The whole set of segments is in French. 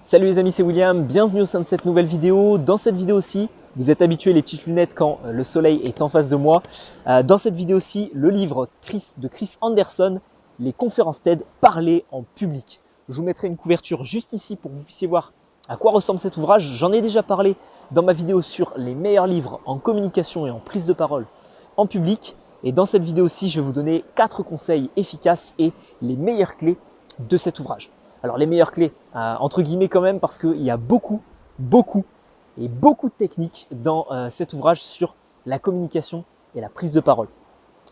Salut les amis, c'est William, bienvenue au sein de cette nouvelle vidéo. Dans cette vidéo-ci, vous êtes habitués les petites lunettes quand le soleil est en face de moi. Dans cette vidéo-ci, le livre de Chris Anderson, Les conférences TED, parler en public. Je vous mettrai une couverture juste ici pour que vous puissiez voir à quoi ressemble cet ouvrage. J'en ai déjà parlé dans ma vidéo sur les meilleurs livres en communication et en prise de parole en public. Et dans cette vidéo-ci, je vais vous donner 4 conseils efficaces et les meilleures clés de cet ouvrage. Alors les meilleures clés, entre guillemets quand même, parce qu'il y a beaucoup de techniques dans cet ouvrage sur la communication et la prise de parole.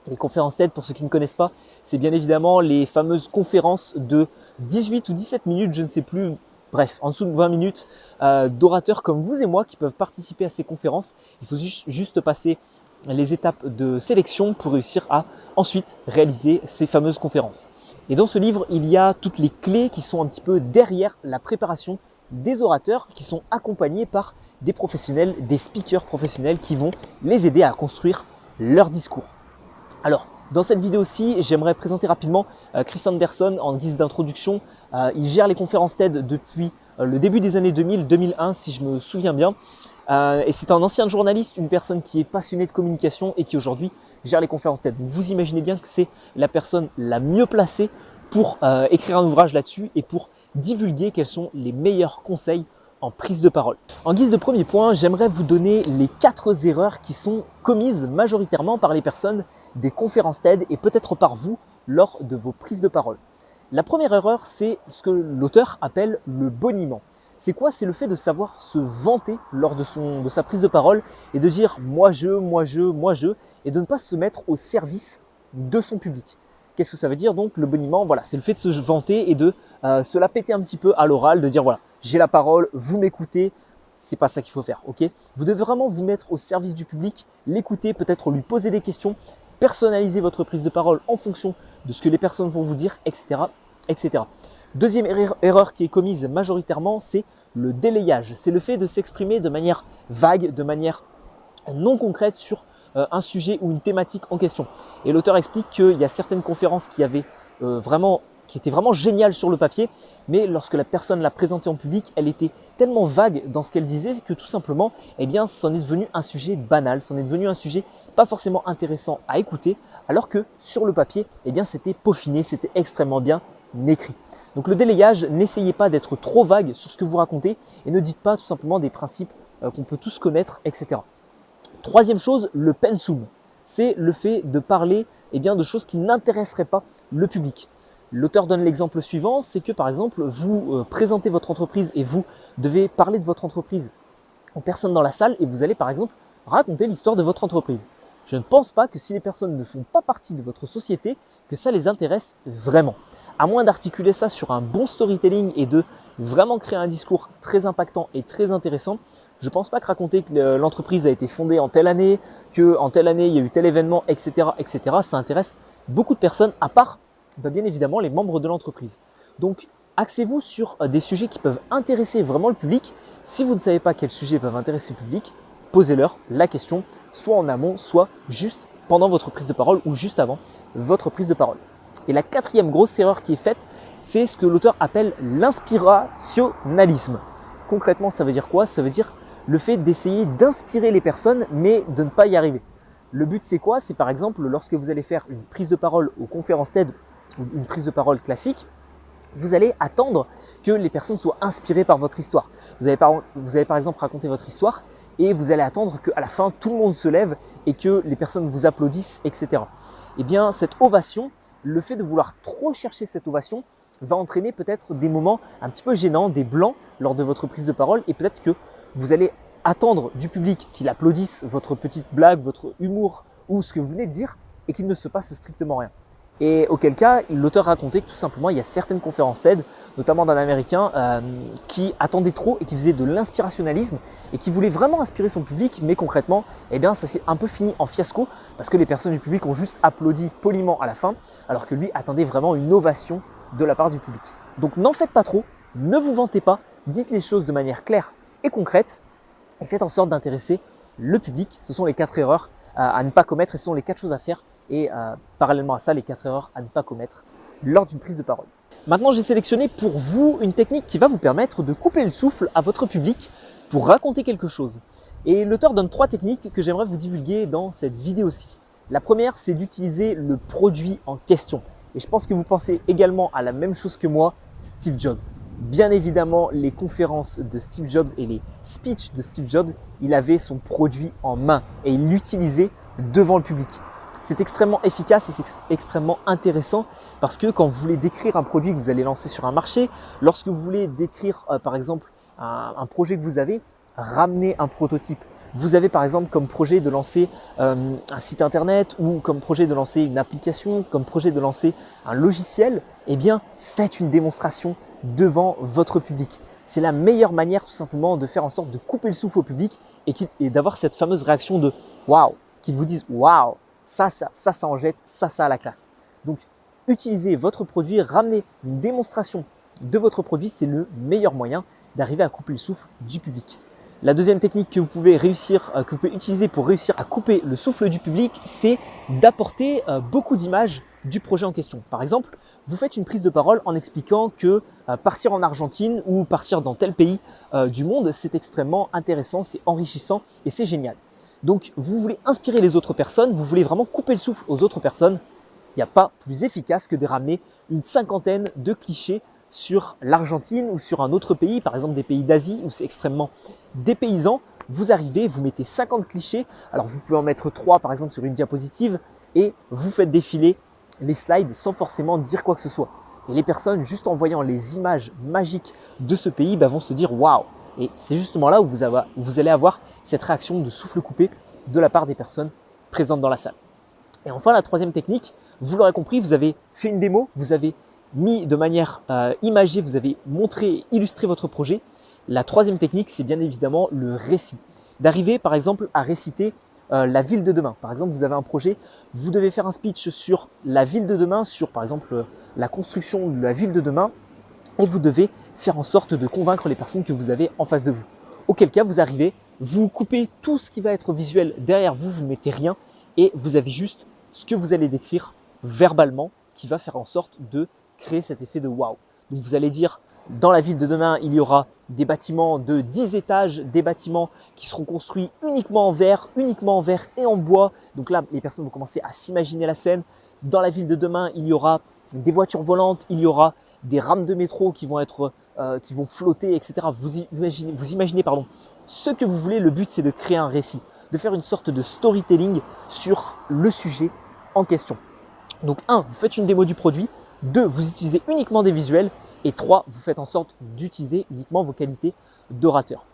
Les conférences TED, pour ceux qui ne connaissent pas, c'est bien évidemment les fameuses conférences de 18 ou 17 minutes, je ne sais plus, bref, en dessous de 20 minutes d'orateurs comme vous et moi qui peuvent participer à ces conférences. Il faut juste passer les étapes de sélection pour réussir à ensuite réaliser ces fameuses conférences. Et dans ce livre, il y a toutes les clés qui sont un petit peu derrière la préparation des orateurs qui sont accompagnés par des professionnels, des speakers professionnels qui vont les aider à construire leur discours. Alors, dans cette vidéo-ci, j'aimerais présenter rapidement Chris Anderson en guise d'introduction. Il gère les conférences TED depuis le début des années 2000-2001 si je me souviens bien. Et c'est un ancien journaliste, une personne qui est passionnée de communication et qui aujourd'hui gère les conférences TED. Donc vous imaginez bien que c'est la personne la mieux placée pour écrire un ouvrage là-dessus et pour divulguer quels sont les meilleurs conseils en prise de parole. En guise de premier point, j'aimerais vous donner les 4 erreurs qui sont commises majoritairement par les personnes des conférences TED et peut-être par vous lors de vos prises de parole. La première erreur, c'est ce que l'auteur appelle le boniment. C'est quoi? C'est le fait de savoir se vanter lors de sa prise de parole et de dire moi je, et de ne pas se mettre au service de son public. Qu'est-ce que ça veut dire donc le boniment? Voilà, c'est le fait de se vanter et de se la péter un petit peu à l'oral, de dire voilà, j'ai la parole, vous m'écoutez. C'est pas ça qu'il faut faire, ok? Vous devez vraiment vous mettre au service du public, l'écouter, peut-être lui poser des questions, personnaliser votre prise de parole en fonction de ce que les personnes vont vous dire, etc. etc. Deuxième erreur qui est commise majoritairement, c'est le délayage. C'est le fait de s'exprimer de manière vague, de manière non concrète sur un sujet ou une thématique en question. Et l'auteur explique qu'il y a certaines conférences qui étaient vraiment géniales sur le papier, mais lorsque la personne l'a présentée en public, elle était tellement vague dans ce qu'elle disait que tout simplement, eh bien, c'en est devenu un sujet banal, c'en est devenu un sujet pas forcément intéressant à écouter, alors que sur le papier, eh bien, c'était peaufiné, c'était extrêmement bien écrit. Donc le délayage, n'essayez pas d'être trop vague sur ce que vous racontez et ne dites pas tout simplement des principes qu'on peut tous connaître, etc. Troisième chose, le pensum. C'est le fait de parler de choses qui n'intéresseraient pas le public. L'auteur donne l'exemple suivant, c'est que par exemple, vous présentez votre entreprise et vous devez parler de votre entreprise aux personnes dans la salle et vous allez par exemple raconter l'histoire de votre entreprise. Je ne pense pas que si les personnes ne font pas partie de votre société, que ça les intéresse vraiment. À moins d'articuler ça sur un bon storytelling et de vraiment créer un discours très impactant et très intéressant, je ne pense pas que raconter que l'entreprise a été fondée en telle année, qu'en telle année il y a eu tel événement, etc., ça intéresse beaucoup de personnes, à part bien évidemment les membres de l'entreprise. Donc axez-vous sur des sujets qui peuvent intéresser vraiment le public. Si vous ne savez pas quels sujets peuvent intéresser le public, posez-leur la question, soit en amont, soit juste pendant votre prise de parole ou juste avant votre prise de parole. Et la 4e grosse erreur qui est faite, c'est ce que l'auteur appelle l'inspirationalisme. Concrètement, ça veut dire quoi? Ça veut dire le fait d'essayer d'inspirer les personnes, mais de ne pas y arriver. Le but, c'est quoi? C'est par exemple, lorsque vous allez faire une prise de parole aux conférences TED ou une prise de parole classique, vous allez attendre que les personnes soient inspirées par votre histoire. Vous allez par exemple raconter votre histoire et vous allez attendre qu'à la fin, tout le monde se lève et que les personnes vous applaudissent, etc. Eh bien, cette ovation, le fait de vouloir trop chercher cette ovation va entraîner peut-être des moments un petit peu gênants, des blancs lors de votre prise de parole et peut-être que vous allez attendre du public qu'il applaudisse votre petite blague, votre humour ou ce que vous venez de dire et qu'il ne se passe strictement rien. Et auquel cas, l'auteur racontait que tout simplement, il y a certaines conférences TED, notamment d'un Américain, qui attendait trop et qui faisait de l'inspirationnalisme et qui voulait vraiment inspirer son public, mais concrètement, eh bien, ça s'est un peu fini en fiasco parce que les personnes du public ont juste applaudi poliment à la fin, alors que lui attendait vraiment une ovation de la part du public. Donc n'en faites pas trop, ne vous vantez pas, dites les choses de manière claire et concrète et faites en sorte d'intéresser le public. Ce sont les 4 erreurs à ne pas commettre et ce sont les 4 choses à faire et parallèlement à ça, les 4 erreurs à ne pas commettre lors d'une prise de parole. Maintenant, j'ai sélectionné pour vous une technique qui va vous permettre de couper le souffle à votre public pour raconter quelque chose. Et l'auteur donne 3 techniques que j'aimerais vous divulguer dans cette vidéo-ci. La première, c'est d'utiliser le produit en question. Et je pense que vous pensez également à la même chose que moi, Steve Jobs. Bien évidemment, les conférences de Steve Jobs et les speeches de Steve Jobs, il avait son produit en main et il l'utilisait devant le public. C'est extrêmement efficace et c'est extrêmement intéressant parce que quand vous voulez décrire un produit que vous allez lancer sur un marché, lorsque vous voulez décrire par exemple un projet que vous avez, ramenez un prototype. Vous avez par exemple comme projet de lancer un site internet ou comme projet de lancer une application, comme projet de lancer un logiciel, eh bien faites une démonstration devant votre public. C'est la meilleure manière tout simplement de faire en sorte de couper le souffle au public et d'avoir cette fameuse réaction de waouh, qu'ils vous disent waouh, ça en jette, ça a la classe. Donc utilisez votre produit, ramenez une démonstration de votre produit, c'est le meilleur moyen d'arriver à couper le souffle du public. La deuxième technique que vous pouvez utiliser pour réussir à couper le souffle du public, c'est d'apporter beaucoup d'images du projet en question. Par exemple, vous faites une prise de parole en expliquant que partir en Argentine ou partir dans tel pays du monde, c'est extrêmement intéressant, c'est enrichissant et c'est génial. Donc, vous voulez inspirer les autres personnes, vous voulez vraiment couper le souffle aux autres personnes. Il n'y a pas plus efficace que de ramener une 50aine de clichés sur l'Argentine ou sur un autre pays, par exemple des pays d'Asie où c'est extrêmement dépaysant. Vous arrivez, vous mettez 50 clichés, alors vous pouvez en mettre 3 par exemple sur une diapositive et vous faites défiler les slides sans forcément dire quoi que ce soit. Et les personnes, juste en voyant les images magiques de ce pays, vont se dire waouh. Et c'est justement là où vous allez avoir cette réaction de souffle coupé de la part des personnes présentes dans la salle. Et enfin, la troisième technique, vous l'aurez compris, vous avez fait une démo, vous avez mis de manière imagée, vous avez montré et illustré votre projet. La troisième technique, c'est bien évidemment le récit. D'arriver par exemple à réciter la ville de demain. Par exemple, vous avez un projet, vous devez faire un speech sur la ville de demain, sur par exemple la construction de la ville de demain et vous devez faire en sorte de convaincre les personnes que vous avez en face de vous. Auquel cas, vous arrivez, vous coupez tout ce qui va être visuel derrière vous, vous ne mettez rien et vous avez juste ce que vous allez décrire verbalement qui va faire en sorte de créer cet effet de waouh. Donc vous allez dire, dans la ville de demain, il y aura des bâtiments de 10 étages, des bâtiments qui seront construits uniquement en verre et en bois. Donc là, les personnes vont commencer à s'imaginer la scène. Dans la ville de demain, il y aura des voitures volantes, il y aura des rames de métro qui vont flotter, etc. Vous imaginez ce que vous voulez. Le but, c'est de créer un récit, de faire une sorte de storytelling sur le sujet en question. Donc 1, vous faites une démo du produit. 2, vous utilisez uniquement des visuels. Et 3, vous faites en sorte d'utiliser uniquement vos qualités d'orateur.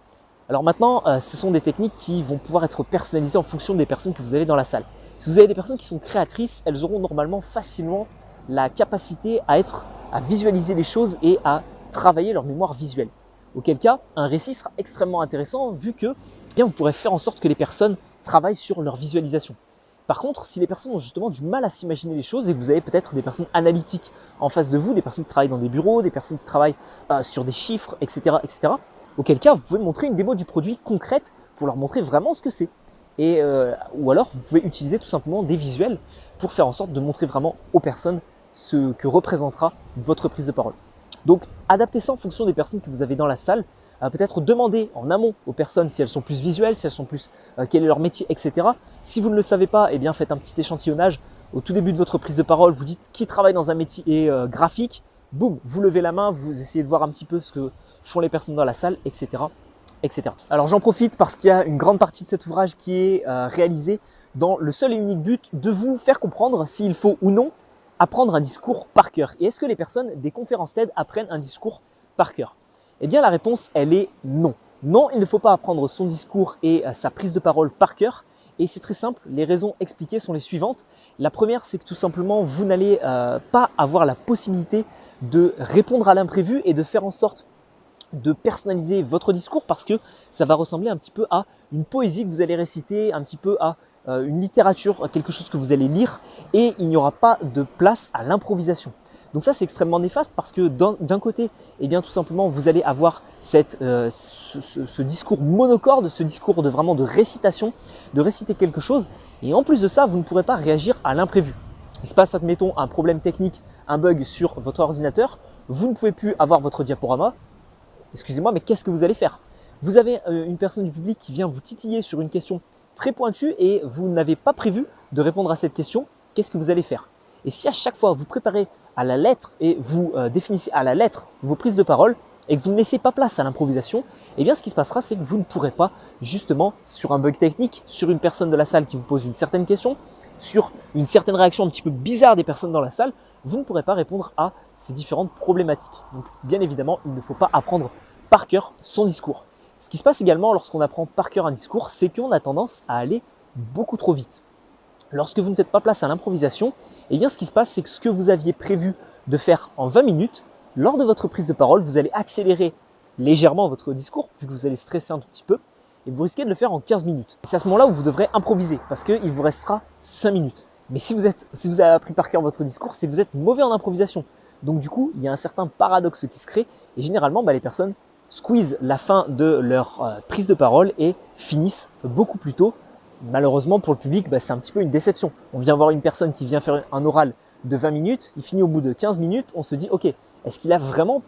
Alors maintenant, ce sont des techniques qui vont pouvoir être personnalisées en fonction des personnes que vous avez dans la salle. Si vous avez des personnes qui sont créatrices, elles auront normalement facilement la capacité à visualiser les choses et à travailler leur mémoire visuelle. Auquel cas, un récit sera extrêmement intéressant vu que vous pourrez faire en sorte que les personnes travaillent sur leur visualisation. Par contre, si les personnes ont justement du mal à s'imaginer les choses et que vous avez peut-être des personnes analytiques en face de vous, des personnes qui travaillent dans des bureaux, des personnes qui travaillent sur des chiffres, etc., auquel cas vous pouvez montrer une démo du produit concrète pour leur montrer vraiment ce que c'est. Ou alors vous pouvez utiliser tout simplement des visuels pour faire en sorte de montrer vraiment aux personnes ce que représentera votre prise de parole. Donc adaptez ça en fonction des personnes que vous avez dans la salle. Peut-être demander en amont aux personnes si elles sont plus visuelles, si elles sont plus quel est leur métier, etc. Si vous ne le savez pas, faites un petit échantillonnage. Au tout début de votre prise de parole, vous dites qui travaille dans un métier graphique. Boum, vous levez la main, vous essayez de voir un petit peu ce que font les personnes dans la salle, etc. Alors j'en profite parce qu'il y a une grande partie de cet ouvrage qui est réalisé dans le seul et unique but de vous faire comprendre s'il faut ou non apprendre un discours par cœur. Et est-ce que les personnes des conférences TED apprennent un discours par cœur ? Eh bien, la réponse, elle est non. Non, il ne faut pas apprendre son discours et sa prise de parole par cœur. Et c'est très simple, les raisons expliquées sont les suivantes. La première, c'est que tout simplement, vous n'allez pas avoir la possibilité de répondre à l'imprévu et de faire en sorte de personnaliser votre discours parce que ça va ressembler un petit peu à une poésie que vous allez réciter, un petit peu à une littérature, quelque chose que vous allez lire et il n'y aura pas de place à l'improvisation. Donc ça, c'est extrêmement néfaste parce que d'un côté, tout simplement, vous allez avoir ce discours monocorde, ce discours de récitation, de réciter quelque chose. Et en plus de ça, vous ne pourrez pas réagir à l'imprévu. Il se passe, admettons, un problème technique, un bug sur votre ordinateur. vous ne pouvez plus avoir votre diaporama, excusez-moi, mais qu'est-ce que vous allez faire? Vous avez une personne du public qui vient vous titiller sur une question très pointue et vous n'avez pas prévu de répondre à cette question, qu'est-ce que vous allez faire? Et si à chaque fois vous préparez à la lettre et vous définissez à la lettre vos prises de parole et que vous ne laissez pas place à l'improvisation, eh bien ce qui se passera, c'est que vous ne pourrez pas justement sur un bug technique, sur une personne de la salle qui vous pose une certaine question, sur une certaine réaction un petit peu bizarre des personnes dans la salle, vous ne pourrez pas répondre à ces différentes problématiques. Donc bien évidemment, il ne faut pas apprendre par cœur son discours. Ce qui se passe également lorsqu'on apprend par cœur un discours, c'est qu'on a tendance à aller beaucoup trop vite. Lorsque vous ne faites pas place à l'improvisation, eh bien ce qui se passe, c'est que ce que vous aviez prévu de faire en 20 minutes, lors de votre prise de parole, vous allez accélérer légèrement votre discours, vu que vous allez stresser un tout petit peu, et vous risquez de le faire en 15 minutes. C'est à ce moment-là où vous devrez improviser, parce qu'il vous restera 5 minutes. Mais si vous avez appris par cœur votre discours, c'est que vous êtes mauvais en improvisation. Donc du coup, il y a un certain paradoxe qui se crée, et généralement, les personnes squeeze la fin de leur prise de parole et finissent beaucoup plus tôt. Malheureusement pour le public, c'est un petit peu une déception. On vient voir une personne qui vient faire un oral de 20 minutes, il finit au bout de 15 minutes, on se dit ok, est-ce qu'il a vraiment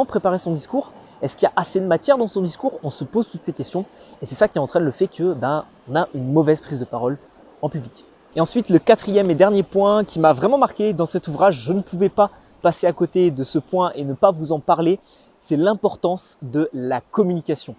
préparé son discours? Est-ce qu'il y a assez de matière dans son discours? On se pose toutes ces questions et c'est ça qui entraîne le fait que on a une mauvaise prise de parole en public. Et ensuite, le quatrième et dernier point qui m'a vraiment marqué dans cet ouvrage, je ne pouvais pas passer à côté de ce point et ne pas vous en parler, c'est l'importance de la communication.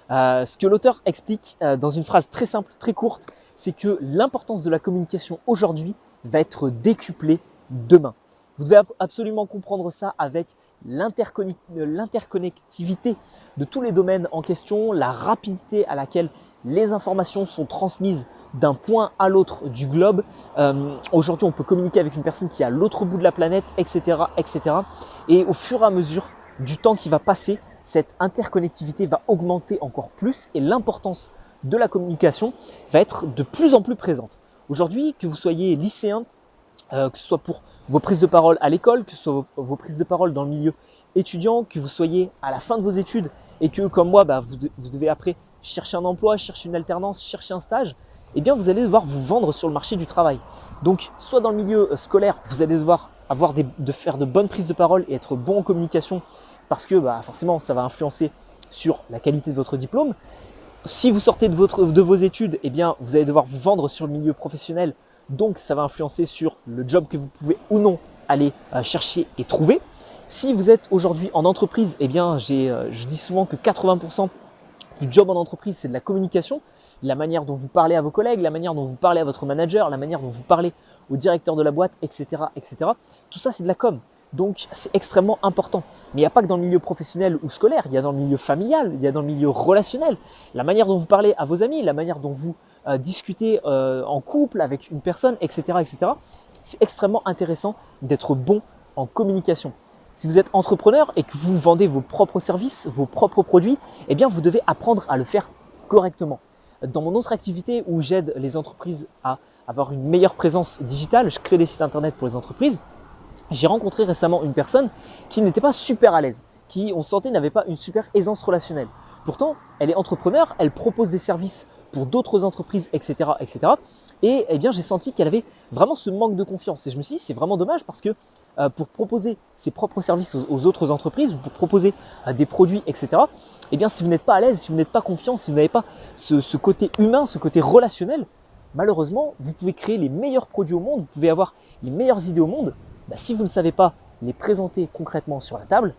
Ce que l'auteur explique dans une phrase très simple, très courte, c'est que l'importance de la communication aujourd'hui va être décuplée demain. Vous devez absolument comprendre ça avec l'interconnectivité de tous les domaines en question, la rapidité à laquelle les informations sont transmises d'un point à l'autre du globe. Aujourd'hui, on peut communiquer avec une personne qui est à l'autre bout de la planète, etc., etc. Et au fur et à mesure du temps qui va passer, cette interconnectivité va augmenter encore plus et l'importance de la communication va être de plus en plus présente. Aujourd'hui, que vous soyez lycéen, que ce soit pour vos prises de parole à l'école, que ce soit vos prises de parole dans le milieu étudiant, que vous soyez à la fin de vos études et que comme moi, vous devez après chercher un emploi, chercher une alternance, chercher un stage, eh bien vous allez devoir vous vendre sur le marché du travail. Donc soit dans le milieu scolaire, vous allez devoir faire de bonnes prises de parole et être bon en communication parce que forcément ça va influencer sur la qualité de votre diplôme. Si vous sortez de vos études, eh bien vous allez devoir vous vendre sur le milieu professionnel, donc ça va influencer sur le job que vous pouvez ou non aller chercher et trouver. Si vous êtes aujourd'hui en entreprise, eh bien je dis souvent que 80% du job en entreprise c'est de la communication, la manière dont vous parlez à vos collègues, la manière dont vous parlez à votre manager, la manière dont vous parlez au directeur de la boîte, etc., etc. Tout ça c'est de la com. Donc c'est extrêmement important. Mais il n'y a pas que dans le milieu professionnel ou scolaire, il y a dans le milieu familial, il y a dans le milieu relationnel. La manière dont vous parlez à vos amis, la manière dont vous discutez en couple avec une personne, etc., etc. C'est extrêmement intéressant d'être bon en communication. Si vous êtes entrepreneur et que vous vendez vos propres services, vos propres produits, eh bien vous devez apprendre à le faire correctement. Dans mon autre activité où j'aide les entreprises à avoir une meilleure présence digitale, je crée des sites internet pour les entreprises. J'ai rencontré récemment une personne qui n'était pas super à l'aise, qui on sentait n'avait pas une super aisance relationnelle. Pourtant, elle est entrepreneur, elle propose des services pour d'autres entreprises, etc., etc. Et eh bien, j'ai senti qu'elle avait vraiment ce manque de confiance. Et je me suis dit, c'est vraiment dommage parce que pour proposer ses propres services aux autres entreprises ou pour proposer des produits, etc., eh bien, si vous n'êtes pas à l'aise, si vous n'êtes pas confiant, si vous n'avez pas ce côté humain, ce côté relationnel, malheureusement, vous pouvez créer les meilleurs produits au monde, vous pouvez avoir les meilleures idées au monde. Si vous ne savez pas les présenter concrètement sur la table,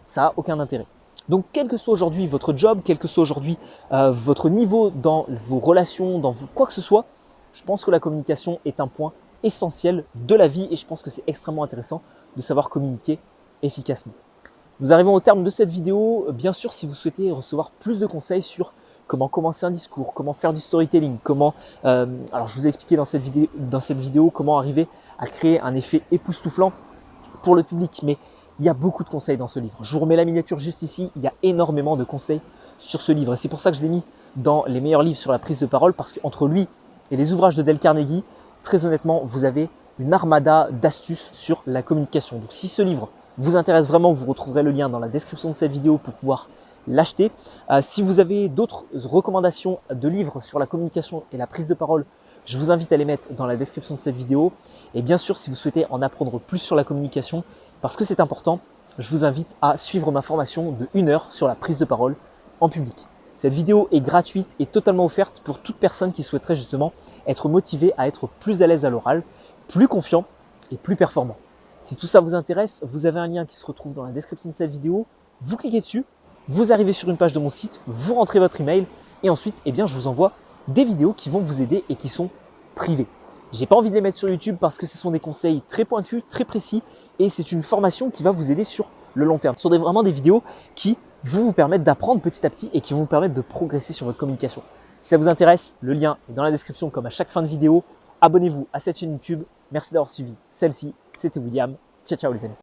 ça n'a aucun intérêt. Donc, quel que soit aujourd'hui votre job, quel que soit aujourd'hui votre niveau dans vos relations, quoi que ce soit, je pense que la communication est un point essentiel de la vie et je pense que c'est extrêmement intéressant de savoir communiquer efficacement. Nous arrivons au terme de cette vidéo. Bien sûr, si vous souhaitez recevoir plus de conseils sur comment commencer un discours, comment faire du storytelling, alors je vous ai expliqué dans cette vidéo comment arriver à créer un effet époustouflant pour le public, mais il y a beaucoup de conseils dans ce livre. Je vous remets la miniature juste ici, il y a énormément de conseils sur ce livre et c'est pour ça que je l'ai mis dans les meilleurs livres sur la prise de parole parce qu'entre lui et les ouvrages de Dale Carnegie, très honnêtement, vous avez une armada d'astuces sur la communication. Donc si ce livre vous intéresse vraiment, vous retrouverez le lien dans la description de cette vidéo pour pouvoir l'acheter. Si vous avez d'autres recommandations de livres sur la communication et la prise de parole, je vous invite à les mettre dans la description de cette vidéo. Et bien sûr, si vous souhaitez en apprendre plus sur la communication, parce que c'est important, je vous invite à suivre ma formation de 1 heure sur la prise de parole en public. Cette vidéo est gratuite et totalement offerte pour toute personne qui souhaiterait justement être motivée à être plus à l'aise à l'oral, plus confiant et plus performant. Si tout ça vous intéresse, vous avez un lien qui se retrouve dans la description de cette vidéo. Vous cliquez dessus, vous arrivez sur une page de mon site, vous rentrez votre email et ensuite, je vous envoie des vidéos qui vont vous aider et qui sont privées. J'ai pas envie de les mettre sur YouTube parce que ce sont des conseils très pointus, très précis et c'est une formation qui va vous aider sur le long terme. Ce sont vraiment des vidéos qui vont vous permettre d'apprendre petit à petit et qui vont vous permettre de progresser sur votre communication. Si ça vous intéresse, le lien est dans la description comme à chaque fin de vidéo. Abonnez-vous à cette chaîne YouTube. Merci d'avoir suivi celle-ci. C'était William. Ciao, ciao les amis.